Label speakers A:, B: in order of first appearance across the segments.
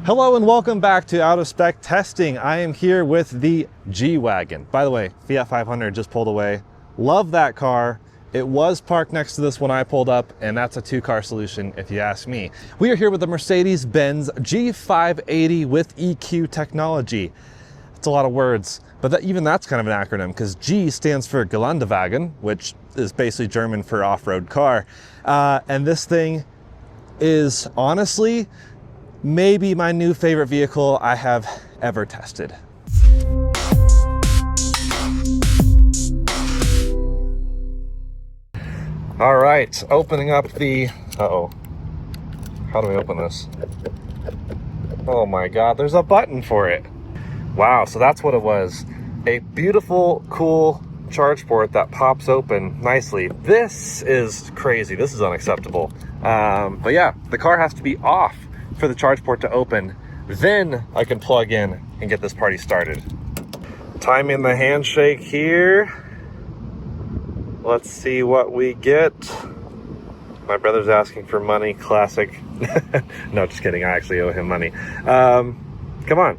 A: Hello and welcome back to Out of Spec Testing. I am here with the G-Wagon. By the way, Fiat 500 just pulled away. Love that car. It was parked next to this when I pulled up, and that's a two-car solution if you ask me. We are here with the Mercedes-Benz G580 with EQ technology. It's a lot of words, but even that's kind of an acronym because G stands for Geländewagen, which is basically German for off-road car. And this thing is honestly maybe my new favorite vehicle I have ever tested. All right, opening up the, how do we open this? Oh my God, there's a button for it. Wow, so that's what it was. A beautiful, cool charge port that pops open nicely. This is crazy, this is unacceptable. But yeah, the car has to be off for the charge port to open. Then I can plug in and get this party started. Timing the handshake here. Let's see what we get. My brother's asking for money, classic. No, just kidding, I actually owe him money. Come on.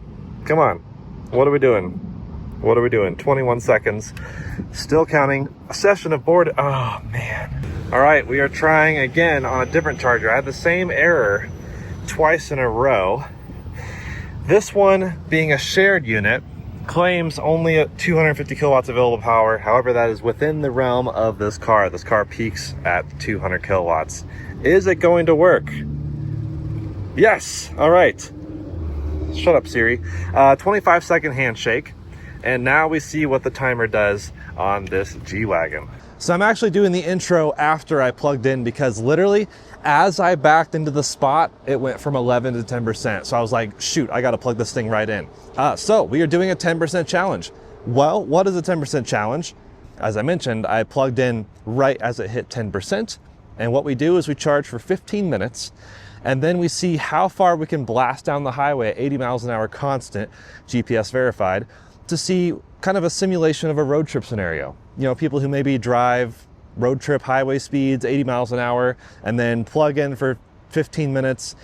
A: What are we doing? 21 seconds. Still counting. A session of board. Oh man. All right, we are trying again on a different charger. I had the same error twice in a row. This one, being a shared unit, claims only at 250 kilowatts available power. However, that is within the realm of this car. This car peaks at 200 kilowatts. Is it going to work? Yes. All right. Shut up, Siri. 25-second handshake. And now we see what the timer does on this G-Wagon. So I'm actually doing the intro after I plugged in because literally as I backed into the spot, it went from 11 to 10%. So I was like, shoot, I got to plug this thing right in. So we are doing a 10% challenge. Well, what is a 10% challenge? As I mentioned, I plugged in right as it hit 10%. And what we do is we charge for 15 minutes. And then we see how far we can blast down the highway at 80 miles an hour constant, GPS verified, to see kind of a simulation of a road trip scenario. You know, people who maybe drive road trip highway speeds, 80 miles an hour, and then plug in for 15 minutes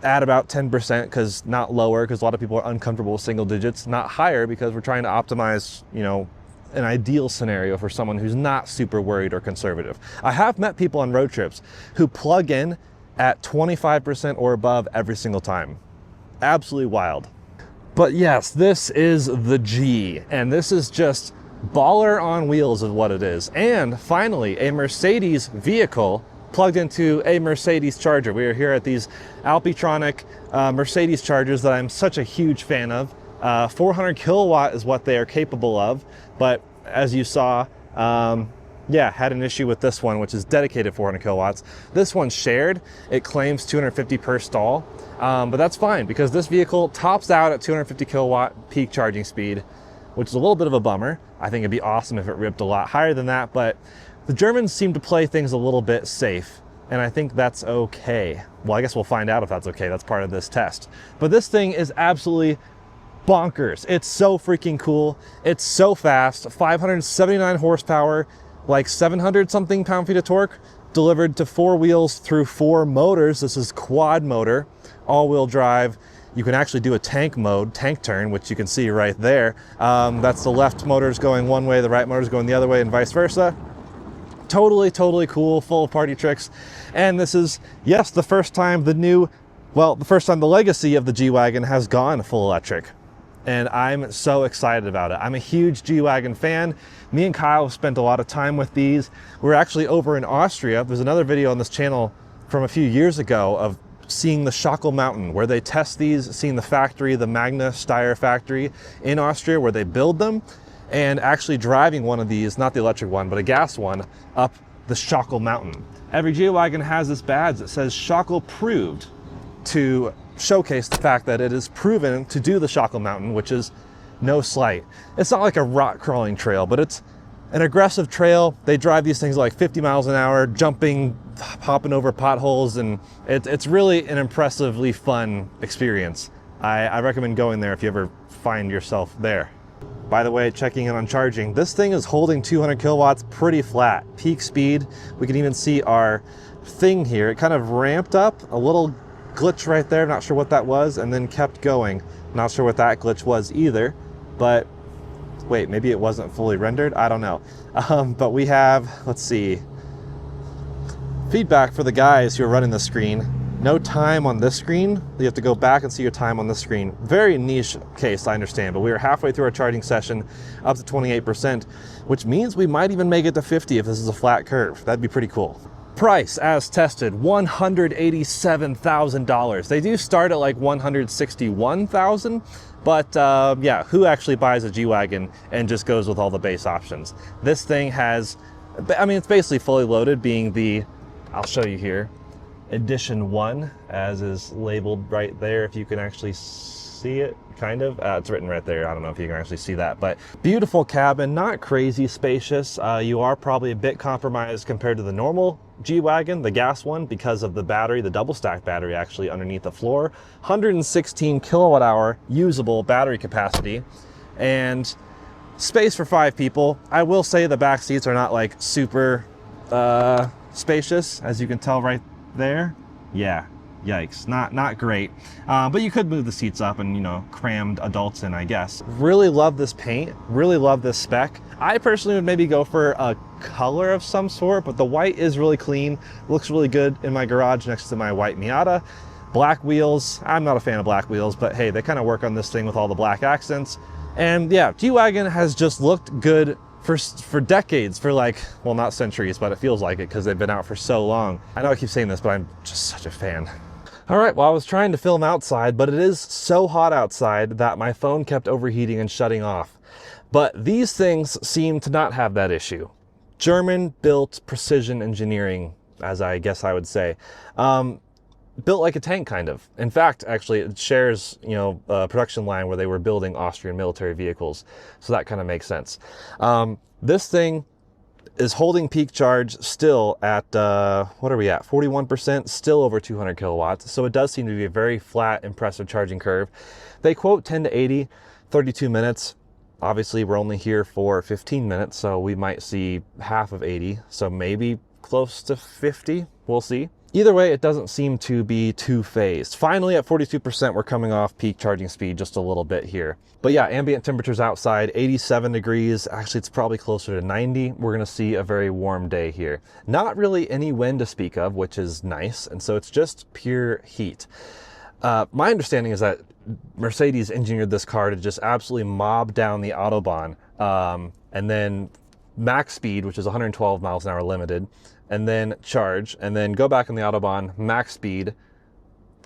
A: at about 10%, because not lower, because a lot of people are uncomfortable with single digits, not higher, because we're trying to optimize, you know, an ideal scenario for someone who's not super worried or conservative. I have met people on road trips who plug in at 25% or above every single time. Absolutely wild. But yes, this is the G, and this is just baller on wheels is what it is. And finally, a Mercedes vehicle plugged into a Mercedes charger. We are here at these Alpitronic Mercedes chargers that I'm such a huge fan of. 400 kilowatt is what they are capable of, but as you saw, yeah, had an issue with this one, which is dedicated 400 kilowatts. This one's shared. It claims 250 per stall, but that's fine because this vehicle tops out at 250 kilowatt peak charging speed, which is a little bit of a bummer. I think it'd be awesome if it ripped a lot higher than that, but the Germans seem to play things a little bit safe, and I think that's okay. Well, I guess we'll find out if that's okay. That's part of this test. But this thing is absolutely bonkers. It's so freaking cool. It's so fast, 579 horsepower, like 700 something pound-feet of torque, delivered to four wheels through four motors. This is quad motor, all-wheel drive. You can actually do a tank mode, tank turn, which you can see right there. That's the left motor's going one way, the right motor's going the other way, and vice versa. Totally cool, full of party tricks. And this is, yes, the first time the legacy of the G-Wagon has gone full electric. And I'm so excited about it. I'm a huge G-Wagon fan. Me and Kyle have spent a lot of time with these. We're actually over in Austria. There's another video on this channel from a few years ago of seeing the Schockel Mountain, where they test these, seeing the factory, the Magna Steyr factory in Austria, where they build them, and actually driving one of these, not the electric one, but a gas one, up the Schockel Mountain. Every G-Wagon has this badge that says Schockel Proved, to showcase the fact that it is proven to do the Schockel Mountain, which is no slight. It's not like a rock crawling trail, but it's an aggressive trail. They drive these things like 50 miles an hour, jumping, hopping over potholes, and it's really an impressively fun experience. I recommend going there if you ever find yourself there. By the way, checking in on charging, this thing is holding 200 kilowatts pretty flat. Peak speed, we can even see our thing here. It kind of ramped up a little glitch right there, not sure what that was, and then kept going. Not sure what that glitch was either, but wait, maybe it wasn't fully rendered, I don't know. But we have, let's see, feedback for the guys who are running the screen. No time on this screen. You have to go back and see your time on this screen. Very niche case, I understand, but we are halfway through our charging session, up to 28%, which means we might even make it to 50 if this is a flat curve. That'd be pretty cool. Price, as tested, $187,000. They do start at like $161,000, but yeah, who actually buys a G-Wagon and just goes with all the base options? This thing has, I mean, it's basically fully loaded, being the, I'll show you here, Edition 1, as is labeled right there, if you can actually see it, kind of. It's written right there. I don't know if you can actually see that, but beautiful cabin, not crazy spacious. You are probably a bit compromised compared to the normal G-Wagon, the gas one, because of the battery, the double stack battery actually underneath the floor. 116 kilowatt hour usable battery capacity and space for 5 people. I will say the back seats are not like super spacious, as you can tell right there. Yeah, yikes, not great. But you could move the seats up and, you know, crammed adults in, I guess. Really love this paint, really love this spec. I personally would maybe go for a color of some sort, but the white is really clean, looks really good in my garage next to my white Miata. Black wheels, I'm not a fan of black wheels, but hey, they kind of work on this thing with all the black accents. And yeah, G-Wagon has just looked good for decades, for like, well, not centuries, but it feels like it because they've been out for so long. I know I keep saying this, but I'm just such a fan. All right, well, I was trying to film outside, but it is so hot outside that my phone kept overheating and shutting off. But these things seem to not have that issue. German-built precision engineering, as I guess I would say. Built like a tank, kind of. In fact, actually, it shares, you know, a production line where they were building Austrian military vehicles. So that kind of makes sense. This thing is holding peak charge still at, what are we at? 41%, still over 200 kilowatts. So it does seem to be a very flat, impressive charging curve. They quote 10 to 80, 32 minutes. Obviously, we're only here for 15 minutes, so we might see half of 80. So maybe close to 50, we'll see. Either way, it doesn't seem to be too phased. Finally, at 42%, we're coming off peak charging speed just a little bit here. But yeah, ambient temperatures outside, 87 degrees. Actually, it's probably closer to 90. We're gonna see a very warm day here. Not really any wind to speak of, which is nice. And so it's just pure heat. My understanding is that Mercedes engineered this car to just absolutely mob down the Autobahn. And then max speed, which is 112 miles an hour limited, and then charge, and then go back on the Autobahn, max speed,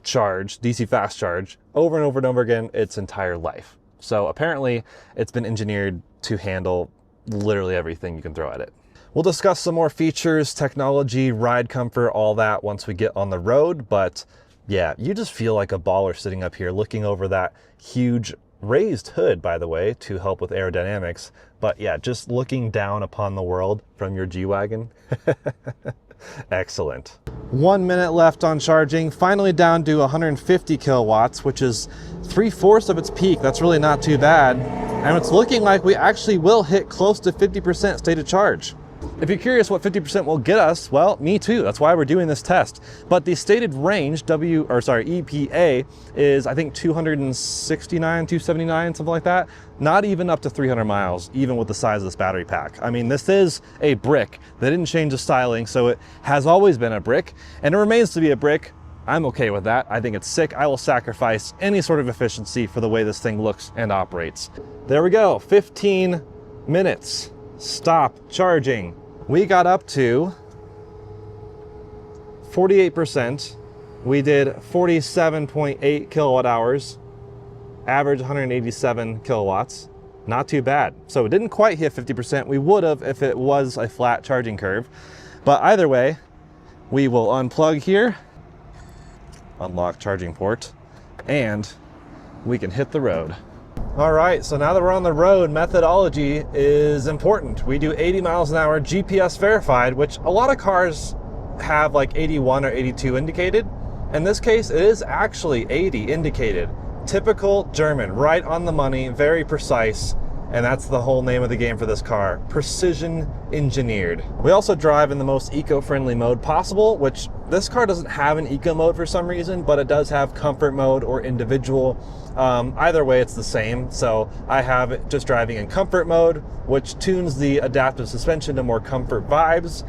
A: charge, DC fast charge, over and over and over again its entire life. So apparently it's been engineered to handle literally everything you can throw at it. We'll discuss some more features, technology, ride comfort, all that once we get on the road, but yeah, you just feel like a baller sitting up here looking over that huge raised hood, by the way, to help with aerodynamics. But yeah, just looking down upon the world from your G-Wagon. Excellent. 1 minute left on charging, finally down to 150 kilowatts, which is 3/4 of its peak. That's really not too bad. And it's looking like we actually will hit close to 50% state of charge. If you're curious what 50% will get us, well, me too. That's why we're doing this test. But the stated range, EPA, is I think 269, 279, something like that. Not even up to 300 miles, even with the size of this battery pack. I mean, this is a brick. They didn't change the styling, so it has always been a brick, and it remains to be a brick. I'm okay with that. I think it's sick. I will sacrifice any sort of efficiency for the way this thing looks and operates. There we go, 15 minutes. Stop charging. We got up to 48%. We did 47.8 kilowatt hours, average 187 kilowatts. Not too bad. So it didn't quite hit 50%. We would have if it was a flat charging curve. But either way, we will unplug here, unlock charging port, and we can hit the road. All right, so now that we're on the road, methodology is important. We do 80 miles an hour GPS verified, which a lot of cars have like 81 or 82 indicated. In this case, it is actually 80 indicated. Typical German, right on the money, very precise. And that's the whole name of the game for this car, precision engineered. We also drive in the most eco-friendly mode possible, which This car doesn't have an eco mode for some reason, but it does have comfort mode or individual. Either way, it's the same. So I have it just driving in comfort mode, which tunes the adaptive suspension to more comfort vibes.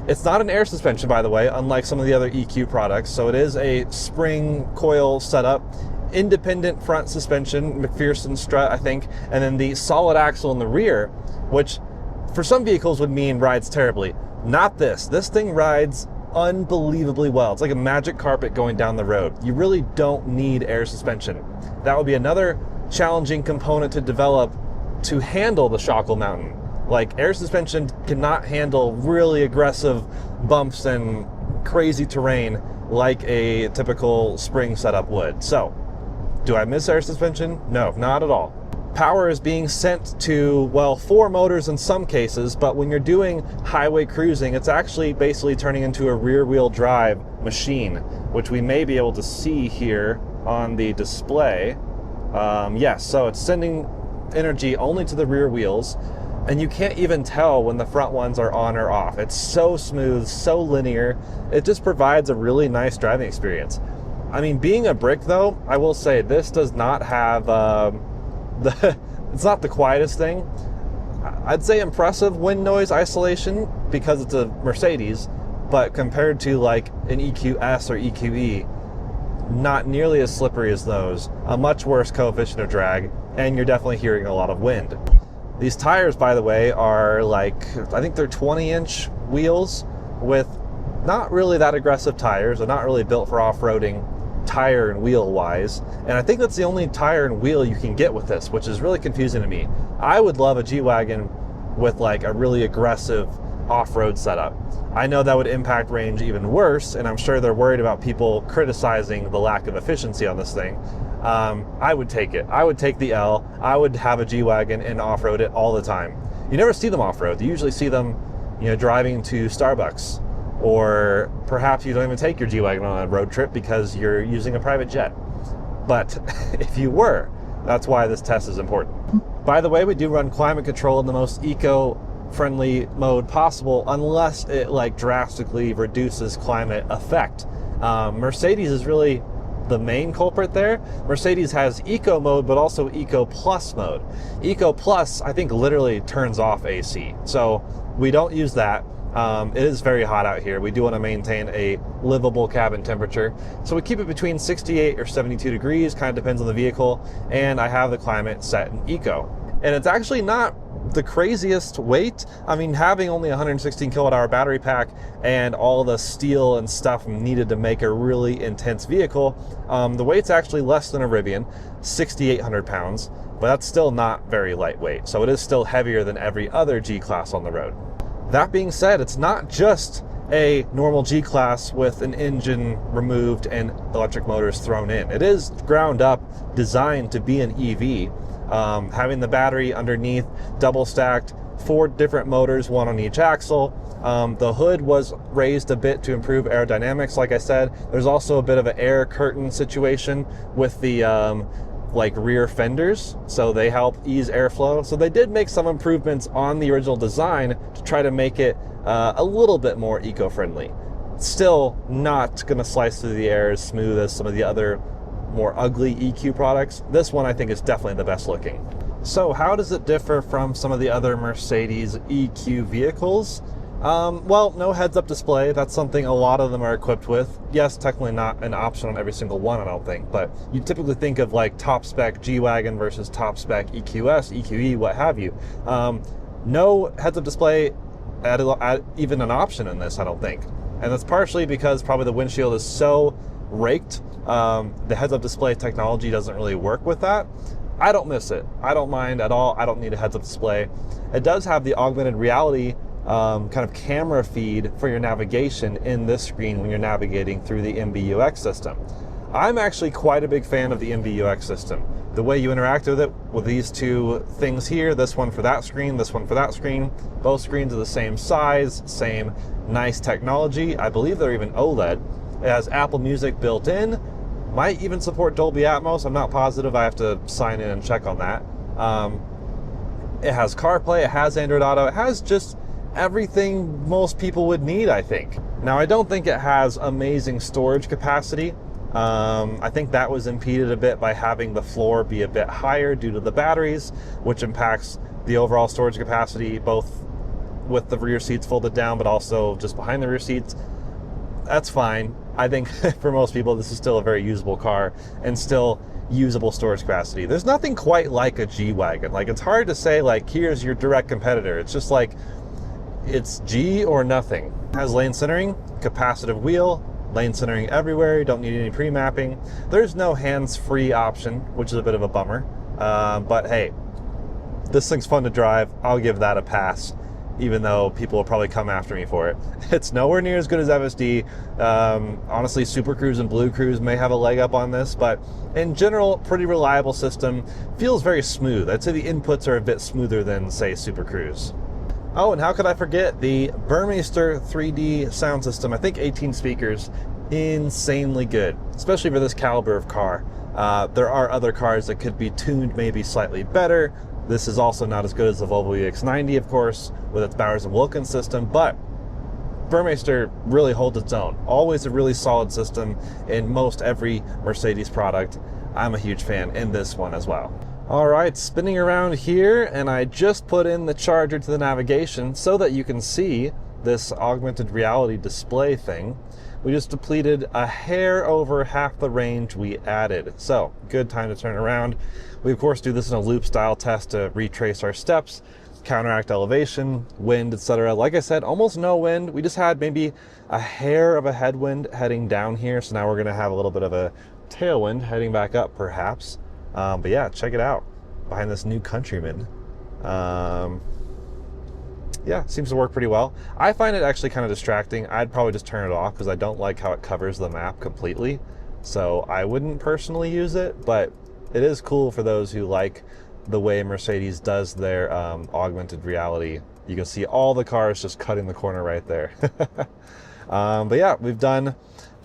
A: It's not an air suspension, by the way, unlike some of the other EQ products. So it is a spring coil setup, independent front suspension, McPherson strut, I think, and then the solid axle in the rear, which for some vehicles would mean rides terribly. Not this. This thing rides unbelievably well. It's like a magic carpet going down the road. You really don't need air suspension. That would be another challenging component to develop to handle the Shackle Mountain. Like, air suspension cannot handle really aggressive bumps and crazy terrain like a typical spring setup would. So, do I miss air suspension? No, not at all. Power is being sent to, well, 4 motors in some cases, but when you're doing highway cruising, it's actually basically turning into a rear-wheel drive machine, which we may be able to see here on the display. Yes, so it's sending energy only to the rear wheels, and you can't even tell when the front ones are on or off. It's so smooth, so linear. It just provides a really nice driving experience. I mean, being a brick, though, I will say this does not have... it's not the quietest thing. I'd say impressive wind noise isolation because it's a Mercedes, but compared to like an EQS or EQE, not nearly as slippery as those, a much worse coefficient of drag, and you're definitely hearing a lot of wind. These tires, by the way, are like, I think they're 20-inch wheels with not really that aggressive tires. They're not really built for off-roading tire and wheel wise, and I think that's the only tire and wheel you can get with this, which is really confusing to me. I would love a G-Wagon with like a really aggressive off-road setup. I know that would impact range even worse, and I'm sure they're worried about people criticizing the lack of efficiency on this thing. I would take it. I would take the L. I would have a G-Wagon and off-road it all the time. You never see them off-road. You usually see them, driving to Starbucks. Or perhaps you don't even take your G-Wagon on a road trip because you're using a private jet. But if you were, that's why this test is important. By the way, we do run climate control in the most eco-friendly mode possible, unless it like drastically reduces climate effect. Mercedes is really the main culprit there. Mercedes has eco mode, but also eco plus mode. Eco plus, I think, literally turns off AC. So we don't use that. It is very hot out here. We do want to maintain a livable cabin temperature. So we keep it between 68 or 72 degrees, kind of depends on the vehicle. And I have the climate set in eco. And it's actually not the craziest weight. I mean, having only a 116 kilowatt hour battery pack and all the steel and stuff needed to make a really intense vehicle, the weight's actually less than a Rivian, 6,800 pounds, but that's still not very lightweight. So it is still heavier than every other G-Class on the road. That being said, it's not just a normal G-Class with an engine removed and electric motors thrown in. It is ground up, designed to be an EV, having the battery underneath, double stacked, 4 different motors, 1 on each axle. The hood was raised a bit to improve aerodynamics, like I said. There's also a bit of an air curtain situation with the like rear fenders, so they help ease airflow. So they did make some improvements on the original design to try to make it a little bit more eco-friendly. Still not gonna slice through the air as smooth as some of the other more ugly EQ products. This one I think is definitely the best looking. So how does it differ from some of the other Mercedes EQ vehicles? Well, no heads-up display. That's something a lot of them are equipped with. Yes, technically not an option on every single one, I don't think, but you typically think of like top-spec G-Wagon versus top-spec EQS, EQE, what have you. No heads-up display at even an option in this, I don't think. And that's partially because probably the windshield is so raked, the heads-up display technology doesn't really work with that. I don't miss it. I don't mind at all. I don't need a heads-up display. It does have the augmented reality kind of camera feed for your navigation in this screen when you're navigating through the MBUX system. I'm actually quite a big fan of the MBUX system. The way you interact with it, with these 2 things here, this one for that screen, this one for that screen, both screens are the same size, same nice technology. I believe they're even OLED. It has Apple Music built in, might even support Dolby Atmos. I'm not positive. I have to sign in and check on that. It has CarPlay, it has Android Auto, it has just everything most people would need, I think. Now, I don't think it has amazing storage capacity. I think that was impeded a bit by having the floor be a bit higher due to the batteries, which impacts the overall storage capacity, both with the rear seats folded down, but also just behind the rear seats. That's fine. I think for most people, this is still a very usable car and still usable storage capacity. There's nothing quite like a G-Wagon. Like, it's hard to say, like, here's your direct competitor. It's just like, it's G or nothing. It has lane centering, capacitive wheel, lane centering everywhere. You don't need any pre-mapping. There's no hands-free option, which is a bit of a bummer. But hey, this thing's fun to drive. I'll give that a pass, even though people will probably come after me for it. It's nowhere near as good as FSD. Honestly, Super Cruise and Blue Cruise may have a leg up on this, but in general, pretty reliable system. Feels very smooth. I'd say the inputs are a bit smoother than, say, Super Cruise. Oh, and how could I forget the Burmeister 3D sound system? I think 18 speakers, insanely good, especially for this caliber of car. There are other cars that could be tuned maybe slightly better. This is also not as good as the Volvo EX90, of course, with its Bowers & Wilkins system, but Burmeister really holds its own. Always a really solid system in most every Mercedes product. I'm a huge fan in this one as well. All right, spinning around here, and I just put in the charger to the navigation so that you can see this augmented reality display thing. We just depleted a hair over half the range we added. So, good time to turn around. We of course do this in a loop style test to retrace our steps, counteract elevation, wind, etc. Like I said, almost no wind. We just had maybe a hair of a headwind heading down here. So now we're gonna have a little bit of a tailwind heading back up perhaps. But yeah, check it out behind this new Countryman. Yeah, seems to work pretty well. I find it actually kind of distracting. I'd probably just turn it off because I don't like how it covers the map completely. So I wouldn't personally use it, but it is cool for those who like the way Mercedes does their augmented reality. You can see all the cars just cutting the corner right there. But yeah, we've done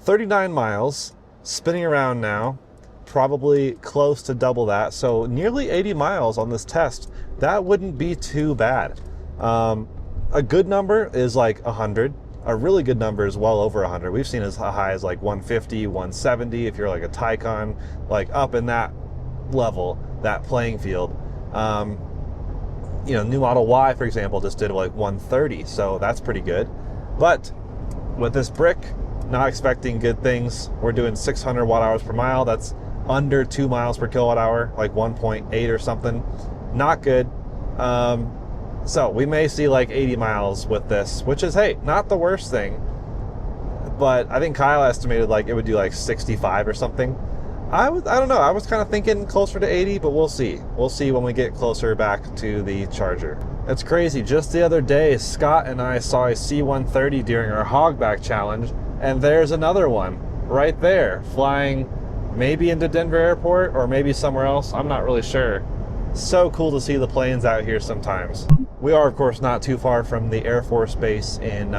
A: 39 miles, spinning around now, probably close to double that. So nearly 80 miles on this test. That wouldn't be too bad. A good number is like 100. A really good number is well over 100. We've seen as high as like 150, 170 if you're like a Taycan, like up in that level, that playing field. You know, new Model Y, for example, just did like 130, so that's pretty good. But with this brick, not expecting good things. We're doing 600 watt-hours per mile. That's under 2 miles per kilowatt hour, like 1.8 or something. Not good. So we may see like 80 miles with this, which is, hey, not the worst thing. But I think Kyle estimated like it would do like 65 or something. I don't know. I was kind of thinking closer to 80, but we'll see. We'll see when we get closer back to the Charger. It's crazy. Just the other day, Scott and I saw a C-130 during our Hogback Challenge, and there's another one right there, flying maybe into Denver Airport or maybe somewhere else. I'm not really sure. So cool to see the planes out here sometimes. We are, of course, not too far from the Air Force Base in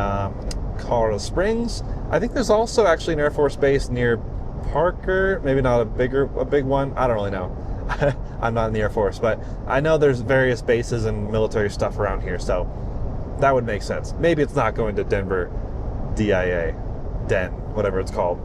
A: Colorado Springs. I think there's also actually an Air Force Base near Parker, maybe not a big one. I don't really know. I'm not in the Air Force, but I know there's various bases and military stuff around here, so that would make sense. Maybe it's not going to Denver DIA, whatever it's called.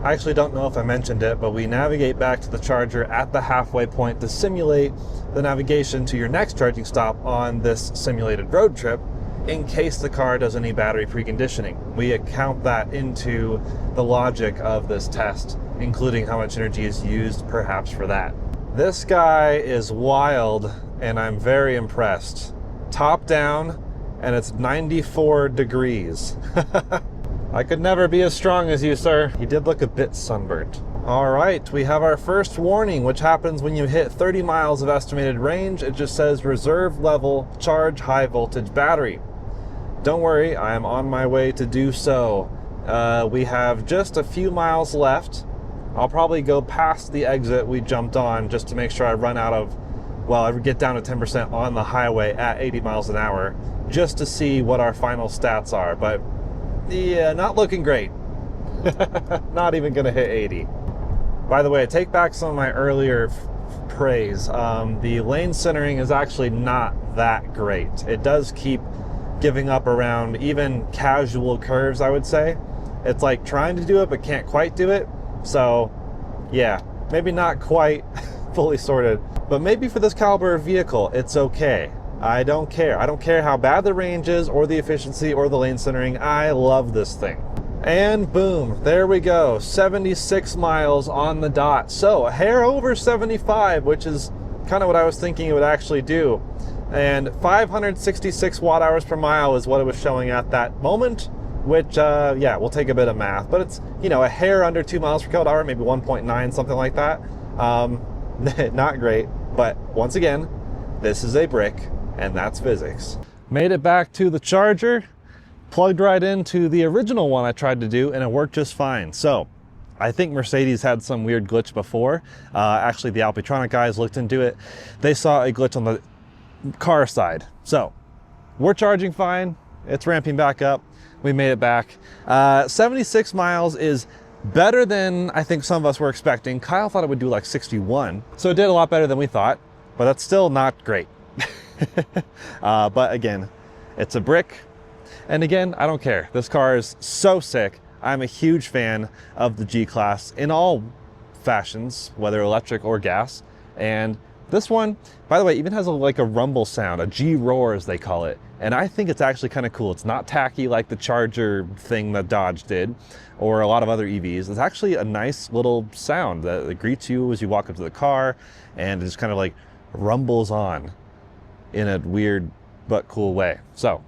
A: I actually don't know if I mentioned it, but we navigate back to the Charger at the halfway point to simulate the navigation to your next charging stop on this simulated road trip in case the car does any battery preconditioning. We account that into the logic of this test, including how much energy is used perhaps for that. This guy is wild, and I'm very impressed. Top down, and it's 94 degrees. I could never be as strong as you, sir. He did look a bit sunburnt. All right, we have our first warning, which happens when you hit 30 miles of estimated range. It just says reserve level, charge high voltage battery. Don't worry, I am on my way to do so. We have just a few miles left. I'll probably go past the exit we jumped on just to make sure I run out of, well, I get down to 10% on the highway at 80 miles an hour, just to see what our final stats are. But yeah, not looking great. Not even gonna hit 80. By the way, I take back some of my earlier praise. The lane centering is actually not that great. It does keep giving up around even casual curves, I would say. It's like trying to do it, but can't quite do it. So yeah, maybe not quite fully sorted, but maybe for this caliber of vehicle, it's okay. I don't care. I don't care how bad the range is or the efficiency or the lane centering. I love this thing. And boom, there we go. 76 miles on the dot. So a hair over 75, which is kind of what I was thinking it would actually do. And 566 watt hours per mile is what it was showing at that moment, which, yeah, we'll take a bit of math, but it's, you know, a hair under 2 miles per kilowatt hour, maybe 1.9, something like that. Not great, but once again, this is a brick, and that's physics. Made it back to the charger, plugged right into the original one I tried to do, and it worked just fine. So I think Mercedes had some weird glitch before. Actually, the Alpitronic guys looked into it. They saw a glitch on the car side. So we're charging fine. It's ramping back up. We made it back. 76 miles is better than I think some of us were expecting. Kyle thought it would do like 61. So it did a lot better than we thought, but that's still not great. But again, it's a brick. And again, I don't care. This car is so sick. I'm a huge fan of the G-Class in all fashions, whether electric or gas. And this one, by the way, even has like a rumble sound, a G-roar as they call it. And I think it's actually kind of cool. It's not tacky like the Charger thing that Dodge did, or a lot of other EVs. It's actually a nice little sound that greets you as you walk up to the car, and it just kind of like rumbles on in a weird but cool way. So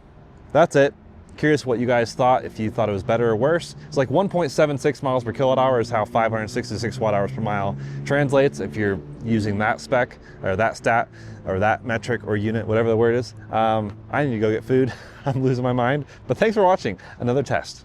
A: that's it. Curious what you guys thought, if you thought it was better or worse. It's like 1.76 miles per kilowatt hour is how 566 watt hours per mile translates if you're using that spec or that stat or that metric or unit, whatever the word is. I need to go get food. I'm losing my mind. But thanks for watching another test.